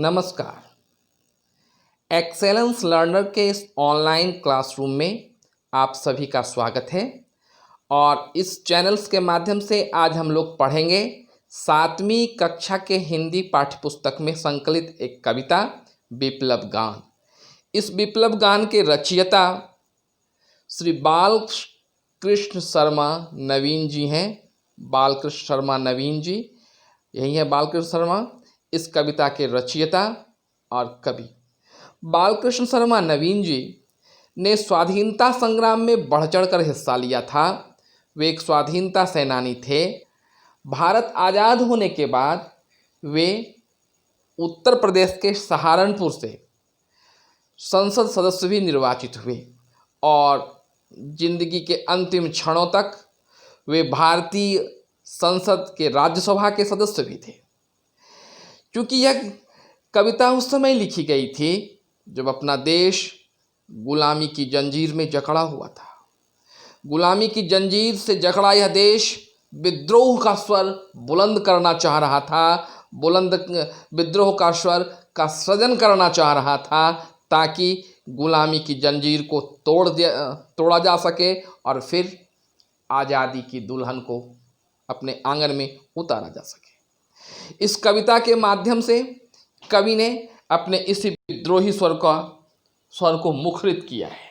नमस्कार। Excellence learner के इस ऑनलाइन क्लासरूम में आप सभी का स्वागत है। और इस चैनल्स के माध्यम से आज हम लोग पढ़ेंगे 7वीं कक्षा के हिंदी पाठ्यपुस्तक में संकलित एक कविता विप्लव गान। इस विप्लव गान के रचयिता श्री बालकृष्ण शर्मा नवीन जी हैं। बालकृष्ण शर्मा नवीन जी, यही है बालकृष्ण शर्मा, इस कविता के रचयिता और कवि। बालकृष्ण शर्मा नवीन जी ने स्वाधीनता संग्राम में बढ़ चढ़कर हिस्सा लिया था। वे एक स्वाधीनता सेनानी थे। भारत आज़ाद होने के बाद वे उत्तर प्रदेश के सहारनपुर से संसद सदस्य भी निर्वाचित हुए और जिंदगी के अंतिम क्षणों तक वे भारतीय संसद के राज्यसभा के सदस्य भी थे। क्योंकि यह कविता उस समय लिखी गई थी जब अपना देश गुलामी की जंजीर में जकड़ा हुआ था। गुलामी की जंजीर से जकड़ा यह देश विद्रोह का स्वर बुलंद करना चाह रहा था, विद्रोह का स्वर का सृजन करना चाह रहा था, ताकि गुलामी की जंजीर को तोड़ा जा सके और फिर आज़ादी की दुल्हन को अपने आंगन में उतारा जा सके। इस कविता के माध्यम से कवि ने अपने इस विद्रोही स्वर को मुखरित किया है।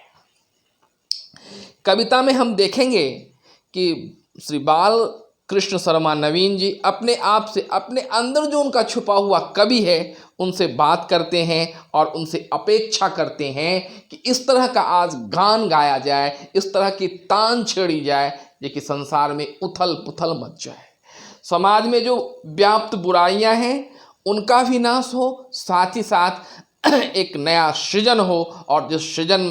कविता में हम देखेंगे कि श्री बाल कृष्ण शर्मा नवीन जी अपने आप से, अपने अंदर जो उनका छुपा हुआ कवि है, उनसे बात करते हैं और उनसे अपेक्षा करते हैं कि इस तरह का आज गान गाया जाए, इस तरह की तान छेड़ी जाए जे कि संसार में उथल पुथल मच जाए। समाज में जो व्याप्त बुराइयां हैं उनका भी नाश हो, साथ ही साथ एक नया सृजन हो, और जिस सृजन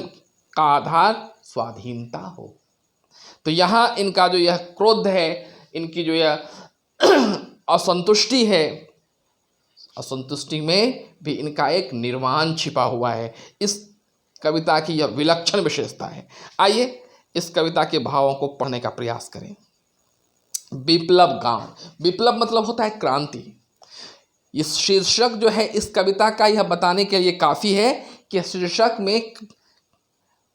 का आधार स्वाधीनता हो। तो यहाँ इनका जो यह क्रोध है, इनकी जो यह असंतुष्टि है, असंतुष्टि में भी इनका एक निर्माण छिपा हुआ है। इस कविता की यह विलक्षण विशेषता है। आइए इस कविता के भावों को पढ़ने का प्रयास करें। विप्लव गान। विप्लव मतलब होता है क्रांति। इस शीर्षक जो है इस कविता का यह बताने के लिए काफ़ी है कि शीर्षक में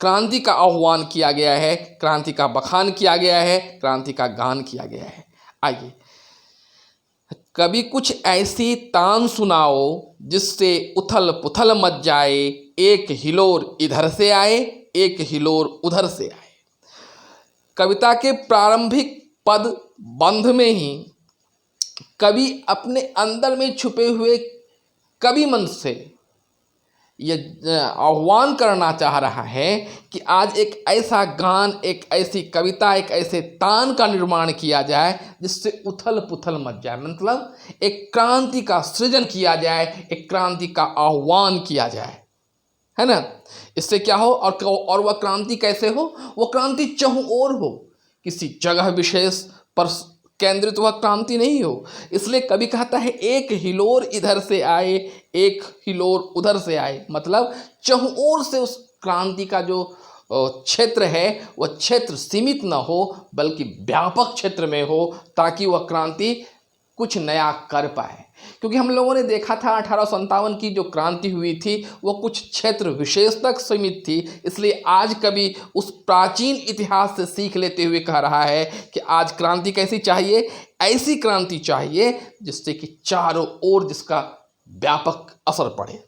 क्रांति का आह्वान किया गया है, क्रांति का बखान किया गया है, क्रांति का गान किया गया है। आइए, कभी कुछ ऐसी तान सुनाओ जिससे उथल पुथल मच जाए, एक हिलोर इधर से आए, एक हिलोर उधर से आए। कविता के प्रारंभिक पद बंध में ही कवि अपने अंदर में छुपे हुए कवि मन से यह आह्वान करना चाह रहा है कि आज एक ऐसा गान, एक ऐसी कविता, एक ऐसे तान का निर्माण किया जाए जिससे उथल पुथल मच जाए। मतलब एक क्रांति का सृजन किया जाए, एक क्रांति का आह्वान किया जाए, है ना। इससे क्या हो, और वह क्रांति कैसे हो? वो क्रांति चहुं ओर हो, किसी जगह विशेष पर केंद्रित वह क्रांति नहीं हो। इसलिए कवि कहता है एक हिलोर इधर से आए, एक हिलोर उधर से आए। मतलब चहुं ओर से उस क्रांति का जो क्षेत्र है वह क्षेत्र सीमित न हो, बल्कि व्यापक क्षेत्र में हो, ताकि वह क्रांति कुछ नया कर पाए। क्योंकि हम लोगों ने देखा था 1857 की जो क्रांति हुई थी वो कुछ क्षेत्र विशेष तक सीमित थी। इसलिए आज कभी उस प्राचीन इतिहास से सीख लेते हुए कह रहा है कि आज क्रांति कैसी चाहिए? ऐसी क्रांति चाहिए जिससे कि चारों ओर जिसका व्यापक असर पड़े।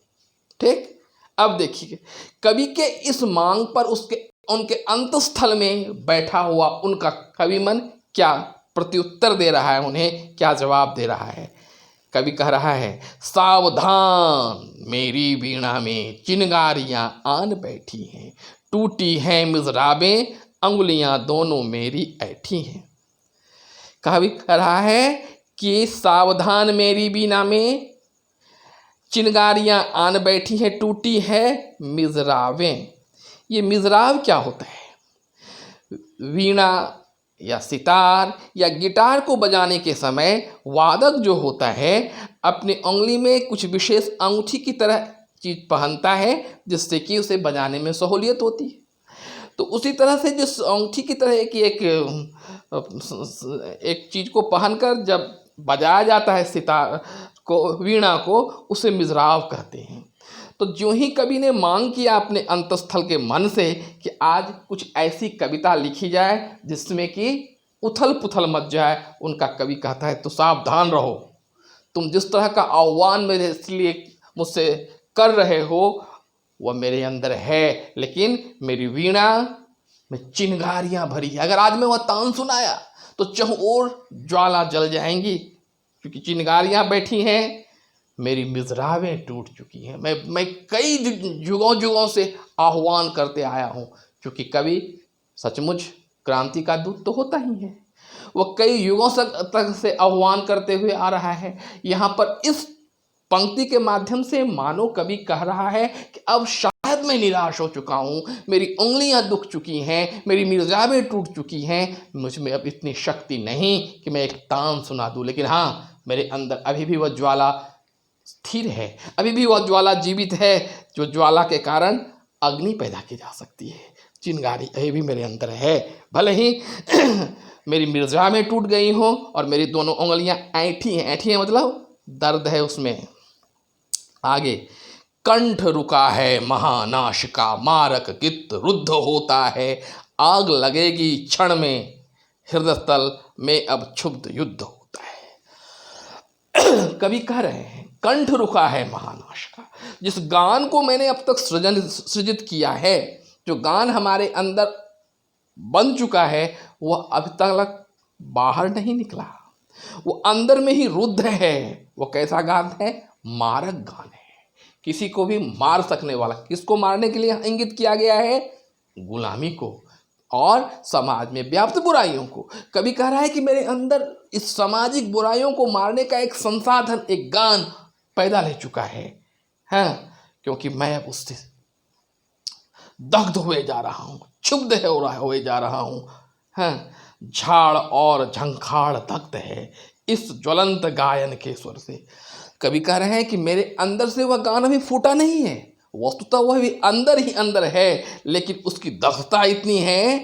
ठीक, अब देखिए कवि के इस मांग पर उनके अंतस्थल में बैठा हुआ उनका कवि मन क्या प्रत्युत्तर दे रहा है, उन्हें क्या जवाब दे रहा है। कवि कह रहा है, सावधान मेरी वीणा में चिनगारियां आन बैठी हैं, टूटी हैं मिज़राबें, अंगुलियां दोनों मेरी ऐठी हैं। कवि कह रहा है कि सावधान मेरी वीणा में चिनगारियां आन बैठी हैं, टूटी है मिज़राबें। ये मिज़राब क्या होता है? वीणा या सितार या गिटार को बजाने के समय वादक जो होता है अपनी उंगली में कुछ विशेष अंगूठी की तरह चीज़ पहनता है जिससे कि उसे बजाने में सहूलियत होती है। तो उसी तरह से जिस अंगूठी की तरह की एक चीज़ को पहनकर जब बजाया जाता है सितार को, वीणा को, उसे मिज़राब कहते हैं। तो जो ही कवि ने मांग किया अपने अंतस्थल के मन से कि आज कुछ ऐसी कविता लिखी जाए जिसमें कि उथल पुथल मच जाए, उनका कवि कहता है तो सावधान रहो, तुम जिस तरह का आह्वान मेरे इसलिए मुझसे कर रहे हो वह मेरे अंदर है, लेकिन मेरी वीणा में चिंगारियां भरी है। अगर आज मैं वह तान सुनाया तो चहुं ओर ज्वाला जल जाएंगी, क्योंकि चिंगारियां बैठी हैं, मेरी मिज़राबें टूट चुकी हैं। मैं कई युगों से आह्वान करते आया हूँ, क्योंकि कवि सचमुच क्रांति का दूत तो होता ही है। वह कई युगों तक से आह्वान करते हुए आ रहा है। यहाँ पर इस पंक्ति के माध्यम से मानो कवि कह रहा है कि अब शायद मैं निराश हो चुका हूँ, मेरी उंगलियां दुख चुकी हैं, मेरी मिर्जाबें टूट चुकी हैं, मुझ में अब इतनी शक्ति नहीं कि मैं एक तान सुना दूँ। लेकिन हाँ, मेरे अंदर अभी भी वह ज्वाला स्थिर है, अभी भी वह ज्वाला जीवित है, जो ज्वाला के कारण अग्नि पैदा की जा सकती है। चिंगारी अभी भी मेरे अंदर है, भले ही मेरी मिर्जा में टूट गई हो और मेरी दोनों उंगलियां ऐंठी हैं मतलब दर्द है उसमें। आगे, कंठ रुका है महानाश का, मारक गित्त रुद्ध होता है, आग लगेगी क्षण में, हृदय तल में अब क्षुब्ध युद्ध होता है। कवि कह रहे हैं कंठ रुका है महानाश का। जिस गान को मैंने अब तक सृजित किया है, जो गान हमारे अंदर बन चुका है, वह अभी तक बाहर नहीं निकला, वो अंदर में ही रुद्ध है। वो कैसा गान है? मारक गान है, किसी को भी मार सकने वाला। किसको मारने के लिए इंगित किया गया है? गुलामी को और समाज में व्याप्त बुराइयों को। कवि कह रहा है कि मेरे अंदर इस सामाजिक बुराइयों को मारने का एक संसाधन, एक गान पैदा ले चुका है, क्योंकि मैं अब उससे दग्ध हुए जा रहा हूँ, क्षुब्ध हुए जा रहा हूँ। झाड़ और झंखाड़ दग्ध है इस ज्वलंत गायन के स्वर से। कवि कह रहे हैं कि मेरे अंदर से वह गान अभी फूटा नहीं है, वस्तुतः वह भी अंदर ही अंदर है, लेकिन उसकी दग्धता इतनी है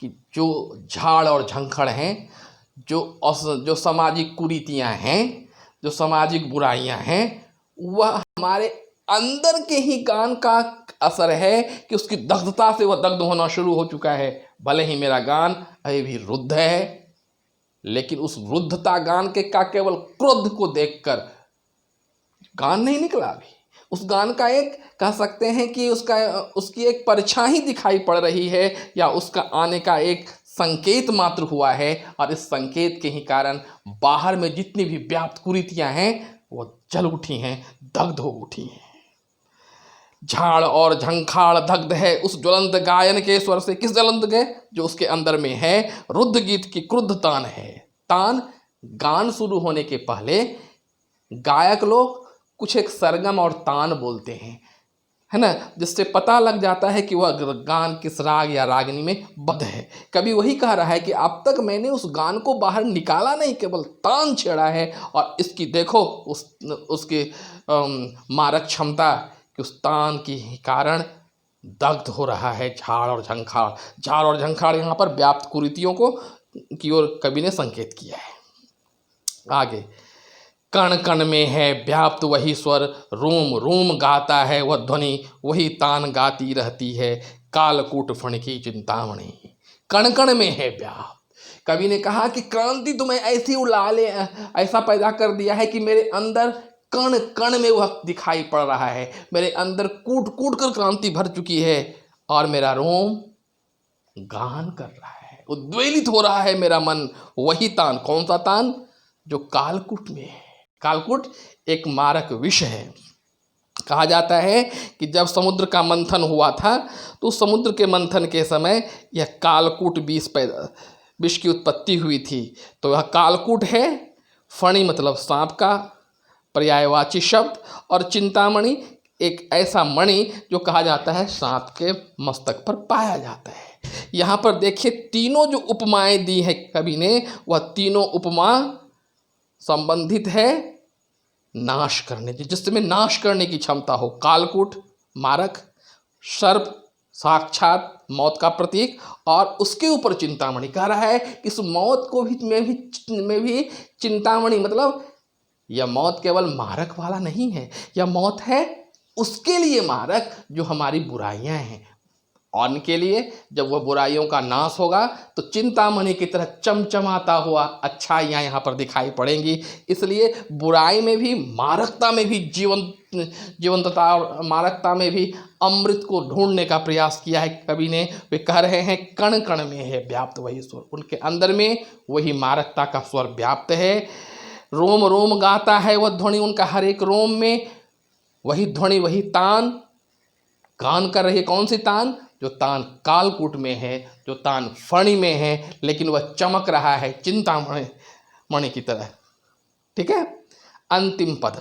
कि जो झाड़ और झंखड़ हैं, जो सामाजिक कुरीतियाँ हैं, जो सामाजिक बुराइयाँ हैं, वह हमारे अंदर के ही गान का असर है कि उसकी दग्धता से वह दग्ध होना शुरू हो चुका है। भले ही मेरा गान अभी भी रुद्ध है, लेकिन उस रुद्धता गान के का केवल क्रोध को देखकर गान नहीं निकला। अभी उस गान का एक कह सकते हैं कि उसकी एक परछाई दिखाई पड़ रही है, या उसका आने का एक संकेत मात्र हुआ है, और इस संकेत के ही कारण बाहर में जितनी भी व्याप्त कुरीतियां हैं वो जल उठी हैं, दग्ध हो उठी हैं। झाड़ और झंखाड़ दग्ध है उस ज्वलंत गायन के स्वर से। किस ज्वलंत के? जो उसके अंदर में है। रुद्ध गीत की क्रुद्ध तान है। तान गान शुरू होने के पहले गायक लोग कुछ एक सरगम और तान बोलते हैं, है ना, जिससे पता लग जाता है कि वह गान किस राग या रागनी में बद्ध है। कभी वही कह रहा है कि अब तक मैंने उस गान को बाहर निकाला नहीं, केवल तान छेड़ा है, और इसकी देखो उसके मारक क्षमता कि उस तान के कारण दग्ध हो रहा है झाड़ और झंखाड़। झाड़ और झंखाड़ यहाँ पर व्याप्त कुरीतियों को की ओर कवि ने संकेत किया है। आगे, कण कण में है व्याप्त वही स्वर, रोम रोम गाता है वह ध्वनि, वही तान गाती रहती है, कालकूट फण की चिंतामणि। कण कण में है व्याप्त। कवि ने कहा कि क्रांति तुम्हें ऐसी उड़ा ले, ऐसा पैदा कर दिया है कि मेरे अंदर कण कण में वह दिखाई पड़ रहा है। मेरे अंदर कूट कूट कर क्रांति भर चुकी है, और मेरा रोम गान कर रहा है, उद्वेलित हो रहा है मेरा मन। वही तान, कौन सा तान? जो कालकूट में है। कालकूट एक मारक विष है। कहा जाता है कि जब समुद्र का मंथन हुआ था, तो समुद्र के मंथन के समय यह कालकूट विष की उत्पत्ति हुई थी। तो यह कालकूट है। फणी मतलब सांप का पर्यायवाची शब्द, और चिंतामणि एक ऐसा मणि जो कहा जाता है सांप के मस्तक पर पाया जाता है। यहाँ पर देखिए, तीनों जो उपमाएं दी हैं कवि ने, वह तीनों उपमा संबंधित है नाश करने की, जिसमें नाश करने की क्षमता हो। कालकूट मारक, सर्प साक्षात मौत का प्रतीक, और उसके ऊपर चिंतामणि। कह रहा है कि इस मौत को भी में भी चिंतामणि मतलब यह मौत केवल मारक वाला नहीं है, यह मौत है उसके लिए मारक जो हमारी बुराइयां हैं, और उनके लिए जब वह बुराइयों का नाश होगा तो चिंतामणि की तरह चमचमाता हुआ अच्छाइयाँ यहाँ पर दिखाई पड़ेंगी। इसलिए बुराई में भी, मारकता में भी जीवंतता और मारकता में भी अमृत को ढूंढने का प्रयास किया है कवि ने। वे कह रहे हैं कण कण में है व्याप्त वही स्वर, उनके अंदर में वही मारकता का स्वर व्याप्त है। रोम रोम गाता है वह ध्वनि, उनका हर एक रोम में वही ध्वनि, वही तान गान कर रही है। कौन सी तान? जो तान कालकूट में है, जो तान फणी में है, लेकिन वह चमक रहा है चिंतामणि मणि की तरह। ठीक है। अंतिम पद,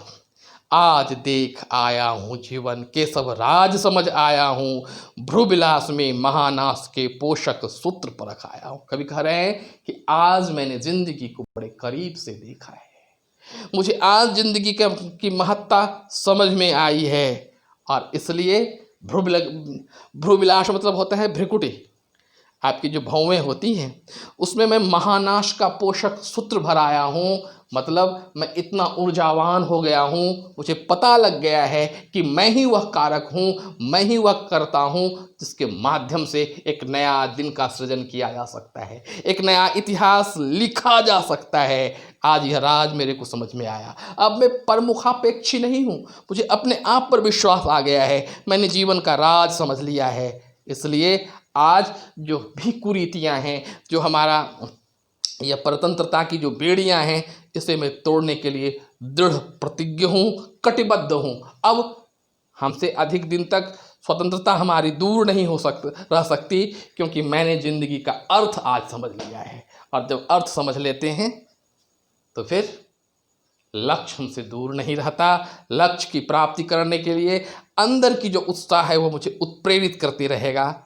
आज देख आया हूँ जीवन के सब राज समझ आया हूँ, भ्रुविलास में महानाश के पोषक सूत्र परख आया हूँ। कवि कह रहे हैं कि आज मैंने जिंदगी को बड़े करीब से देखा है, मुझे आज जिंदगी की महत्ता समझ में आई है, और इसलिए भ्रुविलास मतलब होता है भ्रिकुटी, आपकी जो भौवें होती हैं उसमें मैं महानाश का पोषक सूत्र भर आया हूँ। मतलब मैं इतना ऊर्जावान हो गया हूँ, मुझे पता लग गया है कि मैं ही वह कारक हूँ, मैं ही वह करता हूँ जिसके माध्यम से एक नया दिन का सृजन किया जा सकता है, एक नया इतिहास लिखा जा सकता है। आज यह राज मेरे को समझ में आया। अब मैं परमुखापेक्षी नहीं हूँ, मुझे अपने आप पर विश्वास आ गया है, मैंने जीवन का राज समझ लिया है। इसलिए आज जो भी कुरीतियाँ हैं, जो हमारा यह परतंत्रता की जो बेड़ियाँ हैं, इसे मैं तोड़ने के लिए दृढ़ प्रतिज्ञ हूँ, कटिबद्ध हूँ। अब हमसे अधिक दिन तक स्वतंत्रता हमारी दूर नहीं रह सकती, क्योंकि मैंने जिंदगी का अर्थ आज समझ लिया है। और जब अर्थ समझ लेते हैं तो फिर लक्ष्य हमसे दूर नहीं रहता। लक्ष्य की प्राप्ति करने के लिए अंदर की जो उत्साह है वो मुझे उत्प्रेरित करती रहेगा,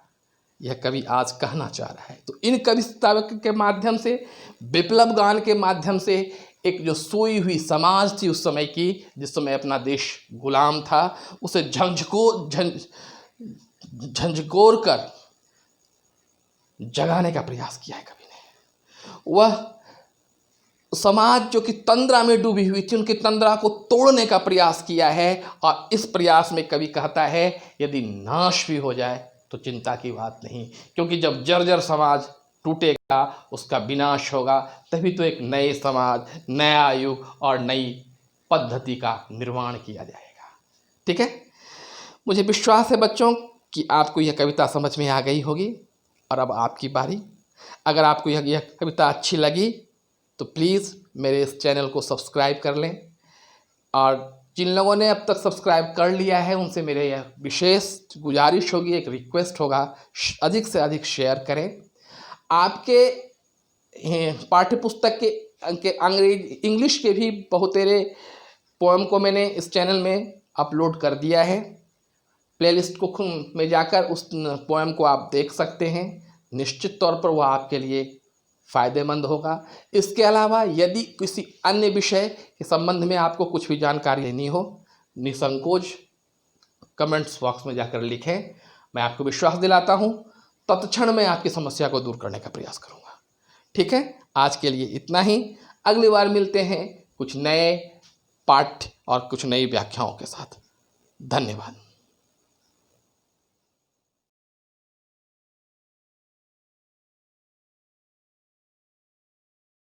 यह कवि आज कहना चाह रहा है। तो इन कविता के माध्यम से, विप्लव गान के माध्यम से, एक जो सोई हुई समाज थी उस समय की, जिस समय अपना देश गुलाम था, उसे झंझकोर कर जगाने का प्रयास किया है कवि ने। वह समाज जो कि तंद्रा में डूबी हुई थी, उनकी तंद्रा को तोड़ने का प्रयास किया है। और इस प्रयास में कवि कहता है यदि नाश भी हो जाए तो चिंता की बात नहीं, क्योंकि जब जर्जर समाज टूटेगा, उसका विनाश होगा, तभी तो एक नए समाज, नया युग और नई पद्धति का निर्माण किया जाएगा। ठीक है। मुझे विश्वास है बच्चों कि आपको यह कविता समझ में आ गई होगी। और अब आपकी बारी। अगर आपको यह कविता अच्छी लगी तो प्लीज़ मेरे इस चैनल को सब्सक्राइब कर लें, और जिन लोगों ने अब तक सब्सक्राइब कर लिया है उनसे मेरे यह विशेष गुजारिश होगी, एक रिक्वेस्ट होगा, अधिक से अधिक शेयर करें। आपके पाठ्यपुस्तक के अंग्रेजी इंग्लिश के भी बहुतेरे पोएम को मैंने इस चैनल में अपलोड कर दिया है। प्लेलिस्ट को में जाकर उस पोएम को आप देख सकते हैं। निश्चित तौर पर वह आपके लिए फ़ायदेमंद होगा। इसके अलावा यदि किसी अन्य विषय के संबंध में आपको कुछ भी जानकारी लेनी हो, निसंकोच कमेंट्स बॉक्स में जाकर लिखें। मैं आपको विश्वास दिलाता हूँ तत्क्षण मैं आपकी समस्या को दूर करने का प्रयास करूँगा। ठीक है। आज के लिए इतना ही। अगली बार मिलते हैं कुछ नए पाठ और कुछ नई व्याख्याओं के साथ। धन्यवाद।